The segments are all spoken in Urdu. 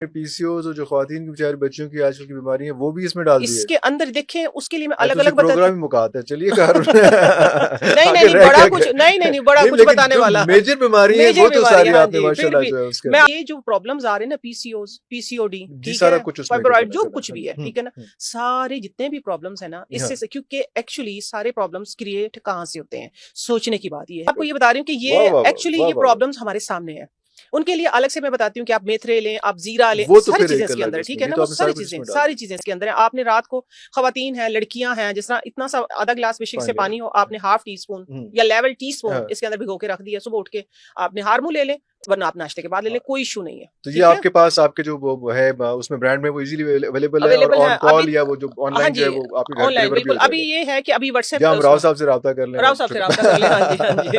پی سی اوز اور جو خواتین کی بیچاری بچیوں کی آج کل کی بیماری ہیں وہ بھی اس میں ڈال دی ہے. اس کے اندر دیکھیں اس کے لیے میں الگ الگ پروگرام ہی مکاتے ہیں. چلیے کار نہیں بڑا کچھ نہیں بڑا کچھ بتانے والا میجر بیماری ہے وہ تو ساری آپ نے ماشاءاللہ جو ہے اس کے میں یہ جو پرابلمز آ رہے ہیں نا پی سی اوز پی سی او ڈی سارا کچھ فائبرائڈ جو کچھ بھی ہے ٹھیک ہے نا سارے جتنے بھی پرابلمز ہیں نا اس سے کیونکہ ایکچولی سارے پرابلمز کریٹ کہاں سے ہوتے ہیں سوچنے کی بات یہ ہے. آپ کو یہ بتا رہی ہوں کہ یہ ایکچولی یہ پرابلمز ہمارے سامنے ہیں. ان کے لیے الگ سے میں بتاتی ہوں کہ آپ میتھرے لیں آپ زیرہ لیں ساری چیزیں اس کے اندر ٹھیک ہے نا وہ ساری چیزیں اس کے اندر ہیں. آپ نے رات کو خواتین ہیں لڑکیاں ہیں جس طرح اتنا سا آدھا گلاس بیشک سے پانی ہو آپ نے ہاف ٹی اسپون یا لیول ٹی اسپون اس کے اندر بھگو کے رکھ دیا صبح اٹھ کے آپ نے ہارمو لے لیں ورنہ آپ ناشتے کے بعد لے لیں کوئی ایشو نہیں ہے. تو یہ آپ کے پاس آپ کے جو وہ ہے اس میں برانڈ میں وہ ایزیلی اویلیبل ہے اور آن کال یا وہ جو آن لائن جو ہے وہ آپ کے آن لائن بالکل. ابھی یہ ہے کہ ابھی واٹس ایپ ہم راؤ صاحب سے رابطہ کر لیں راؤ صاحب سے رابطہ کر لیں ہاں جی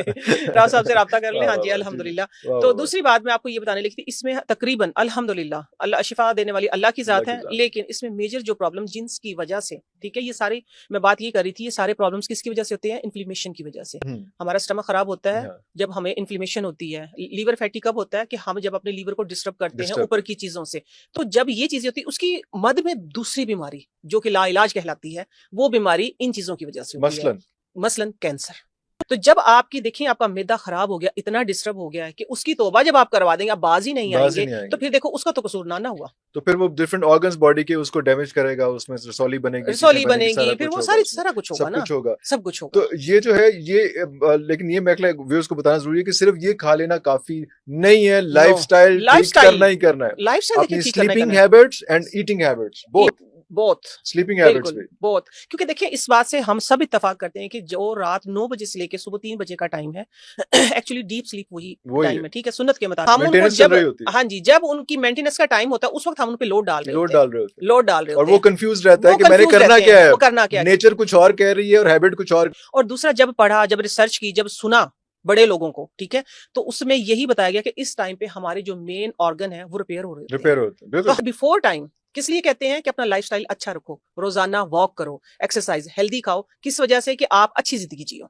راؤ صاحب سے رابطہ کر لیں ہاں جی الحمدللہ. تو دوسری بات میں آپ کو یہ بتانے لگی تھی اس میں تقریباً الحمدللہ اللہ شفا دینے والی اللہ کی ذات ہے لیکن اس میں میجر جو پرابلم جنس کی وجہ سے ٹھیک ہے یہ ساری میں بات یہ کر رہی تھی یہ سارے پرابلمس کس کی وجہ سے ہوتے ہیں انفلیمیشن کی وجہ سے. ہمارا اسٹمک خراب ہوتا ہے جب ہمیں انفلیمیشن ہوتی ہے. لیور فیٹی کب ہوتا ہے کہ ہم جب اپنے لیور کو ڈسٹرب کرتے ہیں اوپر کی چیزوں سے تو جب یہ چیزیں ہوتی ہے اس کی مد میں دوسری بیماری جو کہ لا علاج کہلاتی ہے وہ بیماری ان چیزوں کی وجہ سے ہوتی ہے مثلاً کینسر. تو جب آپ کی دیکھیں آپ کا معدہ خراب ہو گیا اتنا ڈسٹرب ہو گیا ہے کہ اس کی توبہ جب آپ کروا دیں گے آپ باز ہی نہیں آئیں گے تو پھر دیکھو اس کا تو قصور نہ ہوا تو پھر وہ ڈفرنٹ آرگنز باڈی کے اس کو ڈیمیج کرے گا اس میں رسولی بنے گی پھر وہ سارا کچھ ہوگا نا سب کچھ ہوگا. تو یہ جو ہے یہ لیکن یہ میں ویورز کو بتانا ضروری ہے کہ صرف یہ کھا لینا کافی نہیں ہے. لائف سٹائل کرنا ہی کرنا ہے. لائف سٹائل اپنی sleeping habits and eating habits بہت سلیپنگ ہیبٹس بہت کیونکہ دیکھیں اس بات سے ہم سب اتفاق کرتے ہیں کہ جو رات 9 بجے سے لے کے صبح 3 بجے کا ٹائم ہے ایکچولی ڈیپ سلیپ وہی ٹائم ہے ٹھیک ہے سنت کے مطابق ہاں جی جب ان کی مینٹیننس کا ٹائم ہوتا ہے اس وقت ہم ان پہ لوڈ ڈال رہے ہوتے ہیں اور وہ کنفیوز رہتا ہے کہ میں نے کرنا کیا ہے نیچر کچھ اور کہہ رہی ہے اور ہیبٹ کچھ اور دوسرا جب پڑھا جب ریسرچ کی جب سنا بڑے لوگوں کو ٹھیک ہے تو اس میں یہی بتایا گیا کہ اس ٹائم پہ ہمارے جو مین آرگن ہیں وہ ریپیئر ہو رہے ہیں بیفور ٹائم. کس لیے کہتے ہیں کہ اپنا لائف سٹائل اچھا رکھو روزانہ واک کرو ایکسرسائز ہیلدی کھاؤ کس وجہ سے کہ آپ اچھی زندگی جیو.